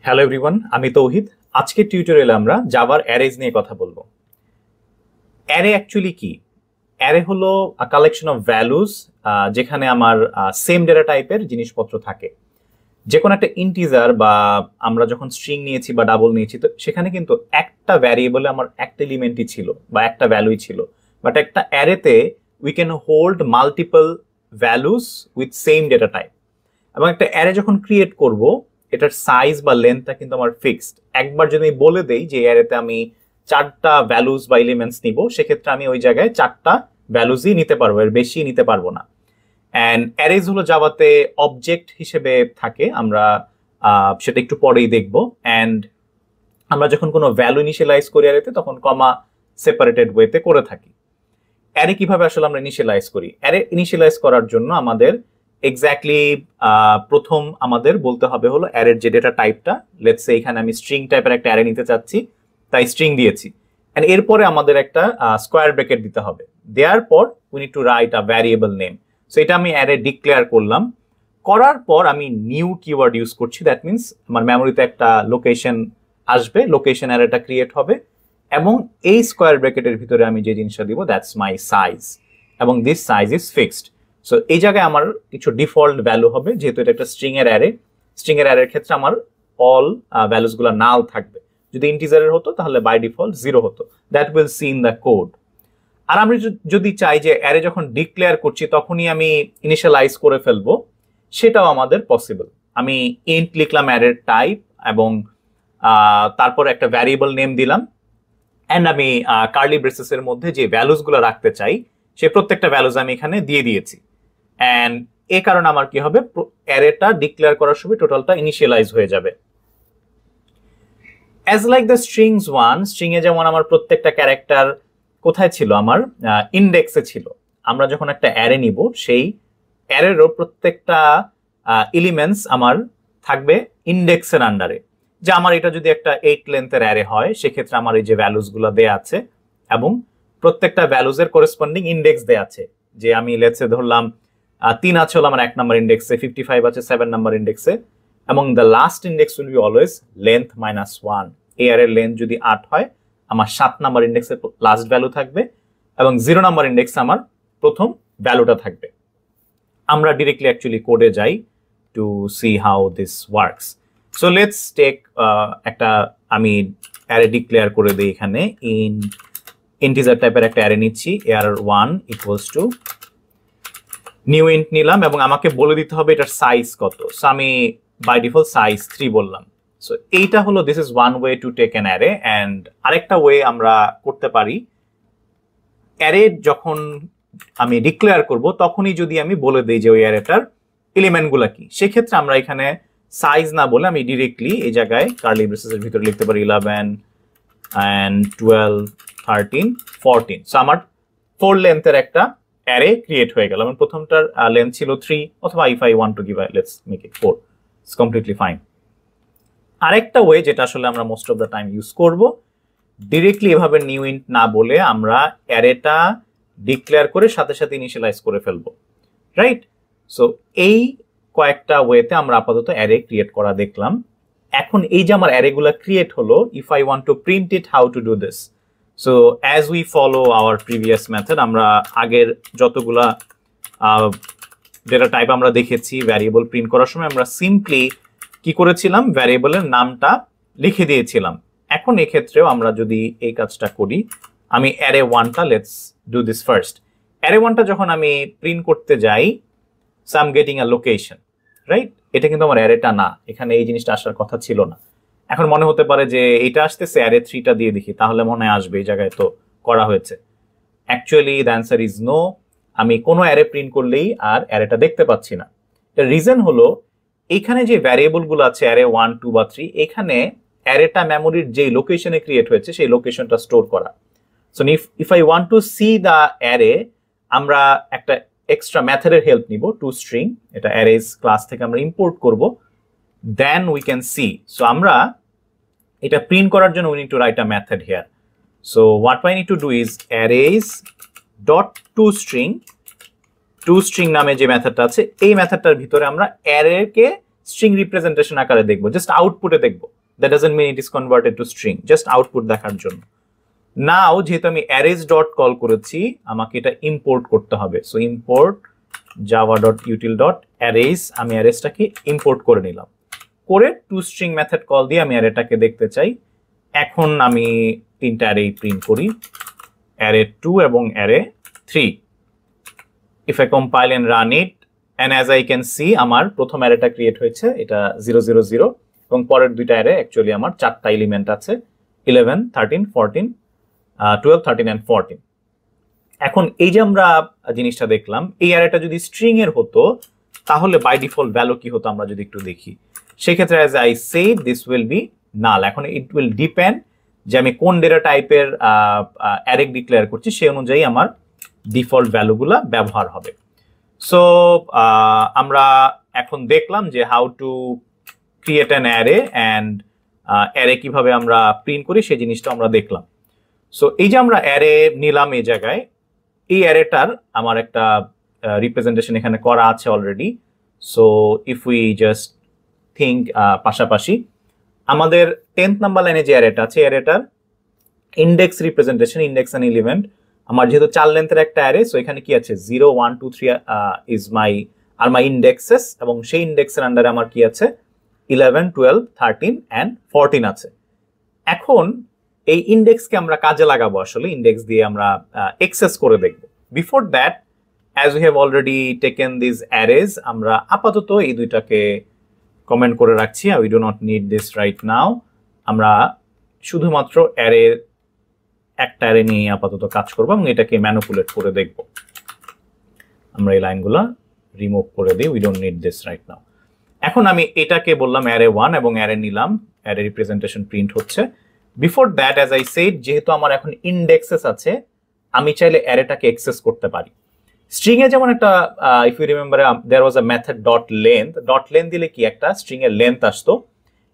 Hello everyone, আমি তৌহিদ। আজকের টিউটোরিয়ালে আমরা জাভার অ্যারেজ নিয়ে কথা বলবো। অ্যারে অ্যাকচুয়ালি কি? অ্যারে হলো কালেকশন অফ ভ্যালুজ, যেখানে আমার সেম ডেটা টাইপের জিনিসপত্র থাকে। যে কোনো একটা ইন্টিজার বা আমরা যখন স্ট্রিং নিয়েছি বা ডাবল নিয়েছি, তো সেখানে কিন্তু একটা ভ্যারিয়েবলে আমার একটা এলিমেন্টই ছিল বা একটা ভ্যালুই ছিল। বাট একটা অ্যারেতে we can hold multiple values with same data type. এবং একটা অ্যারে যখন ক্রিয়েট করব, এটার সাইজ বা লেন্থটা কিন্তু আমার ফিক্সড। একবার যদি আমি বলে দেই যে অ্যারেতে আমি 4টা ভ্যালুজ বা এলিমেন্টস নিব, সেক্ষেত্রে আমি ওই জায়গায় 4টা ভ্যালুজই নিতে পারবো, এর বেশি নিতে পারবো না। অ্যান্ড অ্যারেজ হলো জাভাতে অবজেক্ট হিসেবে থাকে, আমরা সেটা একটু পরেই দেখবো। অ্যান্ড আমরা যখন কোনো ভ্যালু ইনিশিয়ালাইজ করি অ্যারেতে, তখন কমা সেপারেটেড ওয়েতে করে থাকি। অ্যারে কিভাবে আসলে আমরা ইনিশিয়ালাইজ করি? অ্যারে ইনিশিয়ালাইজ করার জন্য আমাদের এক্স্যাক্টলি প্রথম আমাদের বলতে হবে হলো অ্যারের যে ডেটা টাইপটা। লেটস সে এখানে আমি স্ট্রিং টাইপের একটা অ্যারে নিতে চাচ্ছি, তাই স্ট্রিং দিয়েছি। এন্ড এরপরে আমাদের একটা স্কোয়ার ব্র্যাকেট দিতে হবে। দেওয়ার পর we need to write a variable name. So এটা আমি অ্যারে ডিক্লেয়ার করলাম। করার পর আমি নিউ কিওয়ার্ড ইউজ করছি। দ্যাট মিনস আমার মেমোরিতে একটা লোকেশন আসবে, লোকেশন অ্যারেটা ক্রিয়েট হবে, এবং এই স্কোয়ার ব্র্যাকেটের ভিতরে আমি যে জিনিসটা দিব দ্যাটস মাই সাইজ, এবং this size is fixed. So এই জায়গায় আমার কিছু ডিফল্ট ভ্যালু হবে, যেহেতু এটা একটা স্ট্রিং এর অ্যারে। স্ট্রিং এর অ্যারের ক্ষেত্রে আমার অল ভ্যালুস গুলো নাল থাকবে। যদি ইন্টিজারের হতো তাহলে বাই ডিফল্ট 0 হতো। That will see in the code. আর আমি যদি চাই যে অ্যারে যখন ডিক্লেয়ার করছি তখনই আমি ইনিশিয়ালাইজ করে ফেলবো, সেটাও আমাদের পসিবল। আমি ইন্ট লিখলাম অ্যারের টাইপ, এবং তারপর একটা ভ্যারিয়েবল নেম দিলাম, অ্যান্ড আমি কার্লি ব্রেসেসের মধ্যে যে ভ্যালুস গুলো রাখতে চাই সে প্রত্যেকটা ভ্যালুস আমি এখানে দিয়ে দিয়েছি। অ্যান্ড এ কারণে আমার কি হবে, অ্যারেটা ডিক্লেয়ার করার সময় টোটালটা ইনিশিয়ালাইজ হয়ে যাবে। As like the strings one, string এ যেমন আমার প্রত্যেকটা ক্যারেক্টার কোথায় ছিল, আমার ইন্ডেক্সে ছিল। আমরা যখন একটা অ্যারে নিব, সেই অ্যারেরও প্রত্যেকটা এলিমেন্টস আমার থাকবে ইন্ডেক্সের আন্ডারে। যে আমার এটা যদি একটা 8 লেন্থের অ্যারে হয়, সেক্ষেত্রে আমার এই যে ভ্যালুস গুলো দেয়া আছে, এবং প্রত্যেকটা ভ্যালুজের করেসপন্ডিং ইন্ডেক্স দেয়া আছে। যে আমি লেটসে ধরলাম 3 আছে হলো আমার 1 নাম্বার ইন্ডেক্সে, 55 আছে 7 নাম্বার ইন্ডেক্সে, এবং the last index will be always length -1। এই অ্যারের লেন্থ যদি 8 হয়, আমার 7 নাম্বার ইন্ডেক্সে লাস্ট ভ্যালু থাকবে, এবং 0 নাম্বার ইন্ডেক্সে আমার প্রথম ভ্যালুটা থাকবে। আমরা ডিরেক্টলি অ্যাকচুয়ালি কোডে যাই to see how this works. So let's take একটা আমি অ্যারে ডিক্লেয়ার করে দিই এখানে। ইন্টিজার টাইপের একটা অ্যারে নিচ্ছি, AR1 equals to new int নিলাম, এবং আমাকে বলে দিতে হবে এটার সাইজ কত। সো আমি বাই ডিফল্ট সাইজ 3 বললাম। সো এইটা হলো this is one way to take an array. And আরেকটা ওয়ে আমরা করতে পারি, অ্যারে যখন আমি ডিক্লেয়ার করব তখনই যদি আমি বলে দিই যে ওই অ্যারেটার এলিমেন্ট গুলা কি, সেক্ষেত্রে আমরা এখানে সাইজ না বলে আমি ডিরেক্টলি এই জায়গায় কার্লি ব্রেসেসের ভিতরে লিখতে পারি 11 and 12 13 14। সো আমার 4 লেন্থের একটা অ্যারে ক্রিয়েট হয়ে গেল। আমার প্রথমটার লেন্থ ছিল 3, অথবা if I want to give let's make it 4, it's completely fine. আরেকটা ওয়ে যেটা আসলে আমরা most of the time use করব, ডিরেক্টলি এভাবে নিউ ইন্ট না বলে আমরা অ্যারেটা ডিক্লেয়ার করে সাথে সাথে ইনিশিয়ালাইজ করে ফেলবো, রাইট? সো এই কয়েকটা ওয়েতে আমরা আপাতত অ্যারে ক্রিয়েট করা দেখলাম। এখন এই যে আমার অ্যারেগুলা ক্রিয়েট হলো, if I want to print it, how to do this? So as we follow our previous method, আমরা আগের যতগুলা ডেটা টাইপ আমরা দেখেছি ভ্যারিয়েবল প্রিন্ট করার সময়, আমরা সিম্পলি কি করেছিলাম, ভ্যারিয়েবলের নামটা লিখে দিয়েছিলাম। এখন এক্ষেত্রেও আমরা যদি এই কাজটা করি, আমি অ্যারে 1টা, let's do this first. Array 1টা যখন আমি প্রিন্ট করতে যাই, so I am getting a location, right? এটা কিন্তু আমার অ্যারেটা না, এখানে এই জিনিসটা আসার কথা ছিল না। এখন মনে হতে পারে যে এটা আসতেছে, অ্যারে 3টা দিয়ে দেখি তাহলে মনে আসবে, এই জায়গায় তো করা হয়েছে। Actually the answer is no. আমি কোনো অ্যারে প্রিন্ট করলেই আর অ্যারেটা দেখতে পাচ্ছি না। এর রিজন হলো, এখানে যে ভ্যারিয়েবল গুলো আছে অ্যারে 1 2 বা 3, এখানে অ্যারেটা মেমোরির যে লোকেশনে ক্রিয়েট হয়েছে সেই লোকেশনটা স্টোর করা। So if I want to C the array, আমরা একটা এক্সট্রা মেথডের হেল্প নিব, টু স্ট্রিং। এটা অ্যারেজ ক্লাস থেকে আমরা ইম্পোর্ট করব, then we can see. So আমরা এটা প্রিন্ট করার জন্য we need to write a method here. So what I need to do is arrays dot to string. To string নামে যে মেথডটা আছে, এই মেথডটার ভিতরে আমরা অ্যারেকে স্ট্রিং রিপ্রেজেন্টেশন আকারে দেখবো, জাস্ট আউটপুটে দেখবো। That doesn't mean it is converted to string, just output দেখার জন্য। নাও যেহেতু আমি অ্যারেজ ডট কল করেছি, আমাকে এটা ইম্পোর্ট করতে হবে। সো ইম্পোর্ট java.util.arrays, আমি অ্যারেজটাকে ইম্পোর্ট করে নিলাম, করে টু স্ট্রিং মেথড কল দিয়ে আমি অ্যারেটাকে দেখতে চাই। এখন আমি তিনটা অ্যারে প্রিন্ট করি, অ্যারে 2 এবং array 3। If I compile and run it, and as I can see আমার প্রথম অ্যারেটা ক্রিয়েট হয়েছে, এটা 0 0 0, এবং পরের দুইটা অ্যারে অ্যাকচুয়ালি আমার 4টা এলিমেন্ট আছে, 11 13 14 12 13 and 14। এখন এই যে আমরা জিনিসটা দেখলাম, এই অ্যারেটা যদি স্ট্রিং এর হতো তাহলে বাই ডিফল্ট ভ্যালু কি হতো আমরা যদি একটু দেখি, সেক্ষেত্রে as I said this will be null. এখন ইট উইল ডিপেন্ড যে আমি কোন ডেটা টাইপের অ্যারে ডিক্লেয়ার করছি, সেই অনুযায়ী আমার ডিফল্ট ভ্যালুগুলা ব্যবহার হবে। সো আমরা এখন দেখলাম যে how to create an array and array কিভাবে আমরা প্রিন্ট করি সেই জিনিসটা আমরা দেখলাম। সো এই যে আমরা অ্যারে নিলাম এই জায়গায়, এই অ্যারেটার আমার একটা রিপ্রেজেন্টেশন এখানে করা আছে already. So if we just think পাশাপাশি আমাদের 10th নাম্বার লাইনে যে অ্যারেটা আছে, অ্যারেটার index representation, index and element, আমার যেহেতু 4 লেন্থের একটা অ্যারে, সো এখানে কি আছে 0 1 2 3 ইজ মাই ইন্ডেক্সেস, এবং সেই ইন্ডেক্সের আন্ডারে আমার কি আছে 11 12 13 and 14 আছে। এখন এই ইন্ডেক্সকে আমরা কাজে লাগাবো, আসলে ইন্ডেক্স দিয়ে আমরা এক্সেস করে দেখব। Before that, as we have already taken this অ্যারেজ, আমরা আপাতত এই দুইটাকে কমেন্ট করে রাখছি, we do not need this right now. আমরা শুধুমাত্র অ্যারে একটা অ্যারে নিয়ে আপাতত কাজ করবো এবং এটাকে ম্যানিপুলেট করে দেখব। আমরা এই লাইনগুলো রিমুভ করে দিই, we don't need this right now. এখন আমি এটাকে বললাম অ্যারে 1 এবং অ্যারে নিলাম, অ্যারে রিপ্রেজেন্টেশন প্রিন্ট হচ্ছে। Before that, as I shed, যেহেতু আমার এখন ইন্ডেক্সেস আছে, আমি চাইলে অ্যারেটাকে অ্যাক্সেস করতে পারি। স্ট্রিং এ যেমন একটা, if you remember, there was a method dot length দিলে কি একটা স্ট্রিং এর লেন্থ আসতো,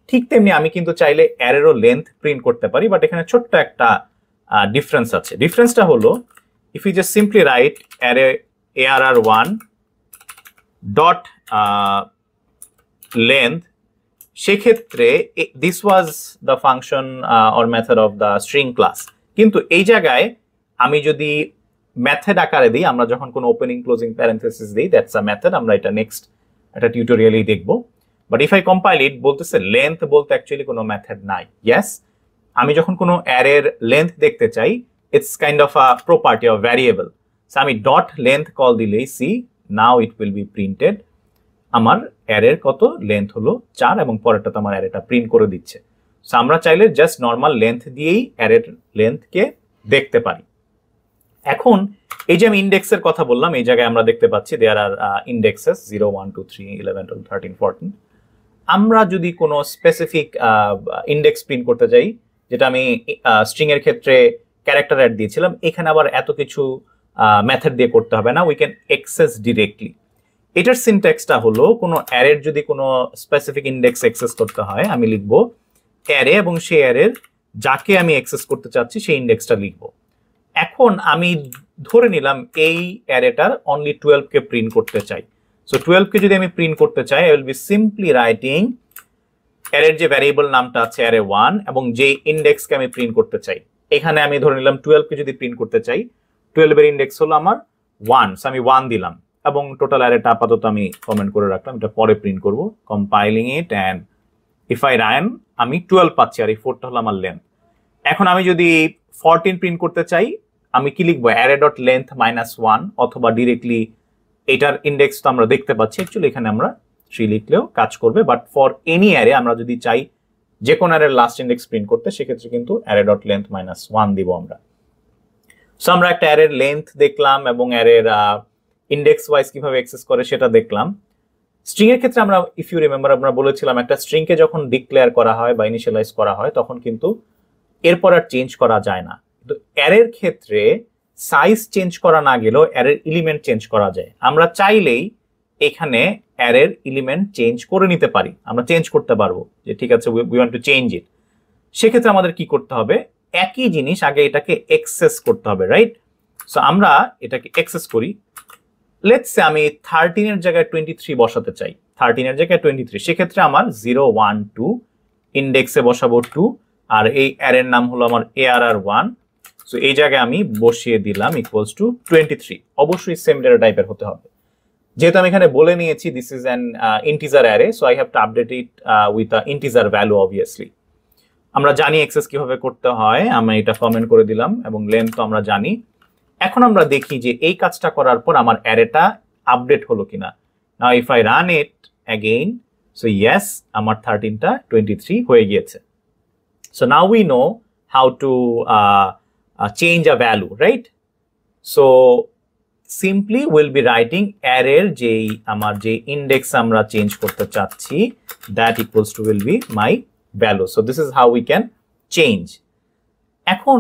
ঠিক তেমনি আমি কিন্তু চাইলে অ্যারেরও লেন্থ প্রিন্ট করতে পারি। বাট এখানে ছোট্ট একটা ডিফারেন্স আছে। ডিফারেন্সটা হলো, if you just simply write array arr1 dot length, সেক্ষেত্রে this was the function or method of the string class. কিন্তু এই জায়গায় আমি যদি মেথড আকারে দিই, আমরা যখন কোনো ওপেনিং ক্লোজিং প্যারেন্থেসিস দিই, দ্যাটস আ মেথড। আমরা এটা নেক্সট একটা টিউটোরিয়ালেই দেখবো। বাট ইফ আই কম্পাইল ইট, বলতেছে লেন্থ বলতে অ্যাকচুয়ালি কোনো মেথড নাই। ইয়েস, আমি যখন কোনো অ্যারের লেন্থ দেখতে চাই, it's kind of a property of variable. So আমি ডট লেন্থ কল দিলেই, see now it will be printed, আমার অ্যারের কত লেন্থ হলো 4, এবং পরেরটা তো আমার অ্যারেটা প্রিন্ট করে দিচ্ছে। সো আমরা চাইলে জাস্ট নর্মাল লেন্থ দিয়েই অ্যারের লেন্থকে দেখতে পারি। এখন এই যে আমি ইন্ডেক্সের কথা বললাম, এই জায়গায় আমরা দেখতে পাচ্ছি দেয়ার আর ইন্ডেক্সেস 0 1 2 3 11 12 13 14। আমরা যদি কোনো স্পেসিফিক ইন্ডেক্স প্রিন্ট করতে যাই, যেটা আমি স্ট্রিং এর ক্ষেত্রে ক্যারেক্টার অ্যাড দিয়েছিলাম, এখানে আবার এত কিছু মেথড দিয়ে করতে হবে না, উই ক্যান অ্যাক্সেস ডিরেক্টলি। এটার সিনট্যাক্সটা হলো, কোনো অ্যারের যদি কোনো স্পেসিফিক ইন্ডেক্স অ্যাক্সেস করতে হয়, আমি লিখবো অ্যারে এবং সেই অ্যারের যাকে আমি অ্যাক্সেস করতে চাচ্ছি সেই ইন্ডেক্সটা লিখবো। এখন আমি ধরে নিলাম এই অ্যারেটার অনলি 12 কে প্রিন্ট করতে চাই। সো 12 কে যদি আমি প্রিন্ট করতে চাই, I will be simply writing অ্যারের যে ভ্যারিয়েবল নামটা আছে অ্যারে 1, এবং যে ইন্ডেক্সকে আমি প্রিন্ট করতে চাই, এখানে আমি ধরে নিলাম 12 কে যদি প্রিন্ট করতে চাই, 12 এর ইন্ডেক্স হলো আমার 1, সো আমি 1 দিলাম, এবং টোটাল অ্যারেটা আপাতত আমি কমেন্ট করে রাখলাম, এটা পরে প্রিন্ট করব। Compiling it, and if I run, আমি 12 পাচ্ছি, আর এই 4টা হলো আমার লেন্থ। এখন আমি যদি 14 প্রিন্ট করতে চাই, আমি কি লিখবো অ্যারে ডট লেন্থ -1, অথবা ডিরেক্টলি এটার ইন্ডেক্স তো আমরা দেখতে পাচ্ছি, অ্যাকচুয়ালি এখানে আমরা 3 লিখলেও কাজ করবে। বাট ফর এনি অ্যারে, আমরা যদি চাই যে কোনো অ্যারের লাস্ট ইন্ডেক্স প্রিন্ট করতে, সেক্ষেত্রে কিন্তু অ্যারে ডট লেন্থ -1 দিব আমরা। সো আমরা একটা অ্যারের লেন্থ দেখলাম এবং অ্যারের ইন্ডেক্স ওয়াইজ কিভাবে অ্যাক্সেস করে সেটা দেখলাম। স্ট্রিং এর ক্ষেত্রে আমরা, ইফ ইউ রিমেম্বার, আমরা বলেছিলাম একটা স্ট্রিং কে যখন ডিক্লেয়ার করা হয় বা ইনিশিয়ালাইজ করা হয়, তখন কিন্তু এরপর আর চেঞ্জ করা যায় না। কিন্তু অ্যারের ক্ষেত্রে সাইজ চেঞ্জ করা না গেলেও অ্যারের এলিমেন্ট চেঞ্জ করা যায়। আমরা চাইলেই এখানে অ্যারের এলিমেন্ট চেঞ্জ করে নিতে পারি, আমরা চেঞ্জ করতে পারবো যে ঠিক আছে we want to change it. সেক্ষেত্রে আমাদের কি করতে হবে, একই জিনিস আগে এটাকে অ্যাক্সেস করতে হবে, রাইট? সো আমরা এটাকে অ্যাক্সেস করি, লেটস সে আমি 13 এর জায়গায় 23 বসাতে চাই, 13 এর জায়গায় 23, সেক্ষেত্রে আমার 0 1 2 ইন্ডেক্সে বসাবো 2, আর এই অ্যারের নাম হলো আমার ARR1, সো এই জায়গায় আমি বসিয়ে দিলাম ইকুয়ালস টু 23। অবশ্যই সেম ডেটা টাইপের হতে হবে, যেহেতু আমি এখানে বলে নিয়েছি this is an integer array, so I have to update it with a integer value obviously. আমরা জানি এক্সেস কিভাবে করতে হয়, আমি এটা কমেন্ট করে দিলাম, এবং লেন্থ তো আমরা জানি। এখন আমরা দেখি যে এই কাজটা করার পর আমার অ্যারেটা আপডেট হলো কিনা। নাও if I run it again, so yes, আমার 13টা 23 হয়ে গিয়েছে। So now we know how to change a value, right? So simply will be writing অ্যারের যেই আমার যে ইন্ডেক্স আমরা চেঞ্জ করতে চাচ্ছি, that equals to will be my value. So this is how we can change. এখন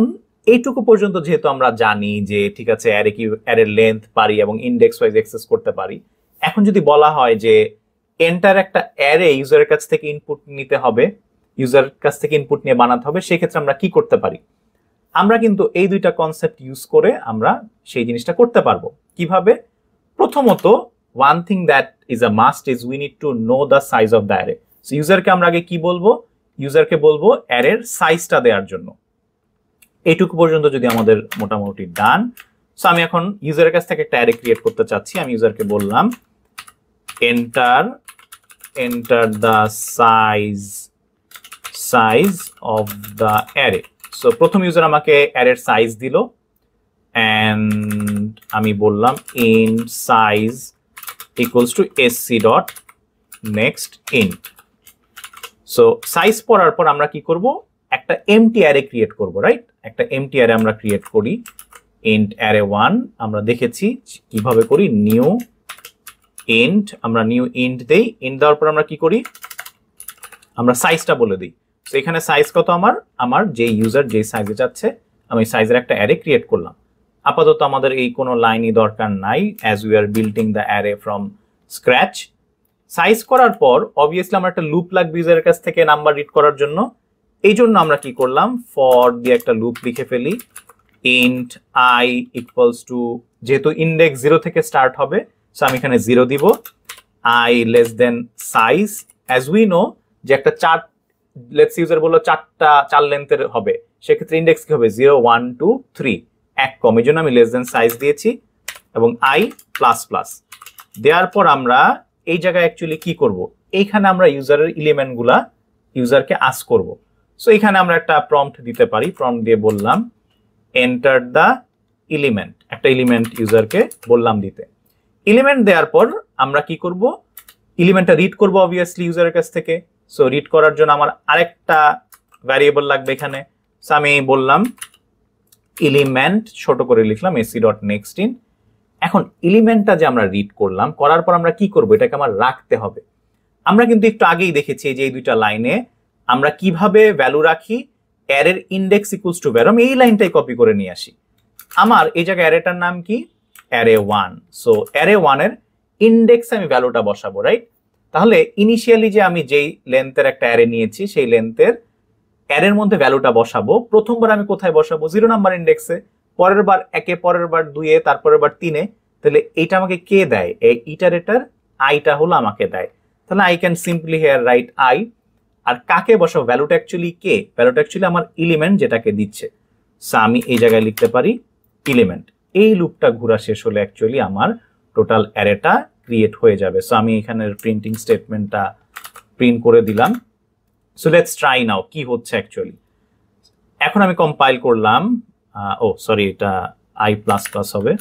এইটুকু পর্যন্ত যেহেতু আমরা জানি যে ঠিক আছে অ্যারে কি, অ্যারের লেন্থ পারি এবং ইন্ডেক্স ওয়াইজ অ্যাক্সেস করতে পারি। এখন যদি বলা হয় যে এন্টার একটা অ্যারে ইউজারের কাছ থেকে ইনপুট নিতে হবে, ইউজারের কাছ থেকে ইনপুট নিয়ে বানাতে হবে, সেক্ষেত্রে আমরা কি করতে পারি? আমরা কিন্তু এই দুইটা কনসেপ্ট ইউজ করে আমরা সেই জিনিসটা করতে পারবো। কিভাবে? প্রথমত, one thing that is a must is we need to know the size of the array. So ইউজারকে আমরা আগে কি বলবো? ইউজারকে বলবো অ্যারের সাইজটা দেওয়ার জন্য। এইটুকু পর্যন্ত যদি আমাদের মোটামুটি ডান। সো আমি এখন ইউজারের কাছ থেকে একটা অ্যারে ক্রিয়েট করতে চাচ্ছি। আমি ইউজারকে বললাম enter the size of the array. So প্রথম ইউজার আমাকে অ্যারের সাইজ দিল, এন্ড আমি বললাম int size equals to sc dot next int. So size পড়ার পর আমরা কি করব? একটা এমটি অ্যারে ক্রিয়েট করব, রাইট? একটা এমটি অ্যারে আমরা ক্রিয়েট করি, ইন্ট array1। আমরা দেখেছি কিভাবে করি, নিউ ইন্ট, আমরা নিউ ইন্ট দেই। ইন্ট দেওয়ার পর আমরা কি করি? আমরা সাইজটা বলে দিই। তো এখানে সাইজ কত? আমার যে ইউজার যে সাইজে চাচ্ছে, আমি সাইজের একটা অ্যারে ক্রিয়েট করলাম। আপাতত আমাদের এই কোনো লাইনই দরকার নাই, as we are building the array from scratch. Size করার পর অবভিয়াসলি আমার একটা লুপ লাগবে ইউজারের কাছ থেকে নাম্বার রিড করার জন্য। এই জন্য আমরা কি করলাম? ফর দিয়ে একটা লুপ লিখে ফেলি, ইন্ট আই ইকুয়ালস টু, যেহেতু ইন্ডেক্স 0 থেকে স্টার্ট হবে, সো আমি এখানে 0 দিব, I less than size. As we know যে একটা চার্ট, লেটস ইউজার বললো 4 লেন্থের হবে, সেক্ষেত্রে ইন্ডেক্স কি হবে? 0 1 2 3, এক কম, এই জন্য আমি লেস দেন সাইজ দিয়েছি, এবং আই প্লাস প্লাস দেওয়ার পর আমরা এই জায়গায় অ্যাকচুয়ালি কি করব? এইখানে আমরা ইউজারের এলিমেন্ট গুলা ইউজারকে আস্ক করব। সো এখানে আমরা একটা প্রম্পট দিতে পারি, প্রম্পট দিয়ে বললাম এন্টার দ্য এলিমেন্ট, একটা এলিমেন্ট ইউজারকে বললাম দিতে। এলিমেন্ট দেওয়ার পর আমরা কি করব? এলিমেন্টটা রিড করব অবভিয়াসলি ইউজারের কাছ থেকে। সো রিড করার জন্য আমার আরেকটা ভ্যারিয়েবল লাগবে এখানে। সো আমি বললাম এলিমেন্ট, ছোট করে লিখলাম sc ডট নেক্সট ইন। এখন এলিমেন্টটা যে আমরা রিড করলাম, করার পর আমরা কি করব? এটাকে আমার রাখতে হবে। আমরা কিন্তু একটু আগেই দেখেছি যে এই দুইটা লাইনে আমরা কিভাবে ভ্যালু রাখি, অ্যারের ইন্ডেক্স ইকুয়ালস টু ভ্যালু। আমি এই লাইনটাই কপি করে নিয়ে আসি। আমার এই জায়গায় অ্যারেটার নাম কি? array1। সো array1 এর ইন্ডেক্সে আমি ভ্যালুটা বসাবো, রাইট? তাহলে ইনিশিয়ালি যে আমি যেই লেন্থের একটা অ্যারে নিয়েছি, সেই লেন্থের অ্যারের মধ্যে ভ্যালুটা বসাবো। প্রথমবার আমি কোথায় বসাবো? 0 নাম্বার ইন্ডেক্সে, পরের বার 1-এ, পরের বার 2-এ, তারপরের বার 3-এ। তাহলে এইটা আমাকে কে দেয়? এই ইটারেটর আইটা হলো আমাকে দেয়। তাহলে I can simply here write I. আর কাকে বসাবো? ভ্যালুটা অ্যাকচুয়ালি কে? ভ্যালুটা অ্যাকচুয়ালি আমার এলিমেন্ট যেটাকে দিচ্ছে। সো আমি এই জায়গায় লিখতে পারি এলিমেন্ট। এই লুপটা ঘোরা শেষ হলে অ্যাকচুয়ালি আমার টোটাল অ্যারেটা ক্রিয়েট হয়ে যাবে। সো আমি এখানের প্রিন্টিং স্টেটমেন্টটা প্রিন্ট করে দিলাম। সো লেটস ট্রাই নাও কি হচ্ছে অ্যাকচুয়ালি। এখন আমি কম্পাইল করলাম, সরি, এটা আই প্লাস প্লাস হবে।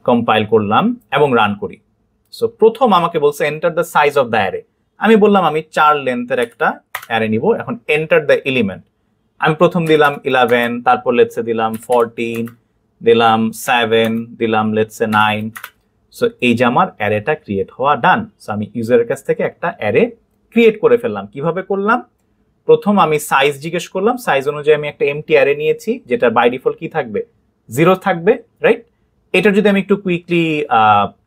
কম্পাইল করলাম এবং রান করি। সো প্রথম আমাকে বলছে enter the size of the array. আমি বললাম আমি 4 লেন্থের একটা অ্যারে নিব। এখন এন্টার দ্য এলিমেন্ট, আমি প্রথম দিলাম 11, তারপর লেটসে দিলাম 14, দিলাম 7, দিলাম লেটসে 9। সো এই যে আমার অ্যারেটা ক্রিয়েট হওয়া ডান। সো আমি ইউজারের কাছ থেকে একটা অ্যারে ক্রিয়েট করে ফেললাম। কিভাবে করলাম? প্রথম আমি সাইজ জিজ্ঞেস করলাম, সাইজ অনুযায়ী আমি একটা এমটি অ্যারে নিয়েছি, যেটা বাই ডিফল্ট কি থাকবে? 0 থাকবে, রাইট? এটা যদি আমি একটু কুইকলি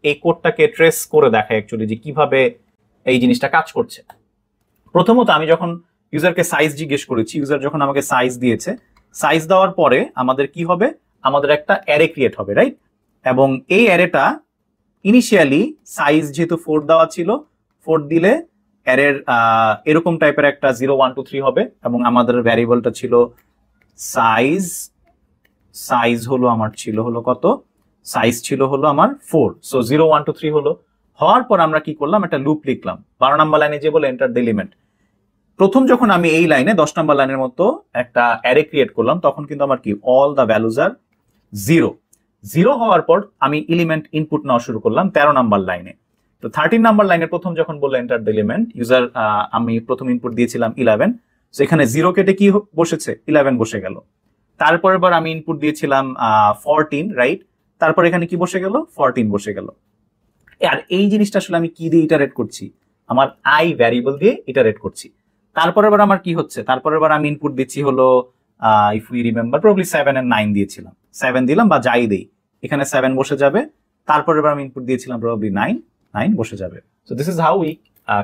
এই কোডটাকে ট্রেস করে দেখাই অ্যাকচুয়ালি যে কিভাবে এই জিনিসটা কাজ করছে। প্রথমত আমি যখন ইউজারকে সাইজ জিজ্ঞেস করেছি, ইউজার যখন আমাকে সাইজ দিয়েছে, সাইজ দেওয়ার পরে আমাদের কি হবে? আমাদের একটা অ্যারে ক্রিয়েট হবে, রাইট? এবং এই অ্যারেটা ইনিশিয়ালি সাইজ যেহেতু 4 দেওয়া ছিল, 4 দিলে অ্যারের এরকম টাইপের একটা 0 1 2 3 হবে, এবং আমাদের ভ্যারিয়েবলটা ছিল সাইজ। সাইজ হলো আমার ছিল হলো কত, সাইজ ছিল হলো আমার 4। সো 0 1 2 3 হলো। হওয়ার পর আমরা কি করলাম, একটা লুপ লিখলাম 12 নাম্বার লাইনে, যে বলে এন্টার দ্য এলিমেন্ট। প্রথম যখন আমি এই লাইনে 10 নাম্বার লাইনের মতো একটা অ্যারে ক্রিয়েট করলাম, তখন কিন্তু আমার কি অল দ্য ভ্যালুজ আর 0। 0 হওয়ার পর আমি এলিমেন্ট ইনপুট নেওয়া শুরু করলাম 13 নাম্বার লাইনে। তো 13 নাম্বার লাইনের প্রথম যখন বললো এন্টার দ্য এলিমেন্ট, ইউজার আমি প্রথম ইনপুট দিয়েছিলাম 11, সো এখানে 0 কেটে কি বসেছে, 11 বসে গেল। তারপরের বার আমি ইনপুট দিয়েছিলাম 14, রাইট, তারপর এখানে কি বসে গেল, 14 বসে গেল। আর এই জিনিসটা আসলে আমি কি দিয়ে ইটারেট করছি, আমার আই ভ্যারিয়েবল দিয়ে ইটারেট করছি। তারপরের বার আমার কি হচ্ছে, তারপরের বার আমি ইনপুট দিচ্ছি হলো if we remember probably 7 and 9 দিয়েছিলাম, 7 দিলাম বা যাই দেই, এখানে 7 বসে যাবে। তারপরের বার আমি ইনপুট দিয়েছিলাম প্রবাবলি 9 বসে যাবে। So this is how we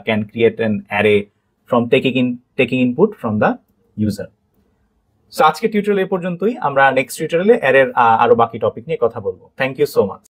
can create an array from taking input from the user. So আজকে টিউটোরিয়াল এই পর্যন্তই। আমরা নেক্সট টিউটোরিয়ালে অ্যারের আরো বাকি টপিক নিয়ে কথা বলবো। Thank you so much.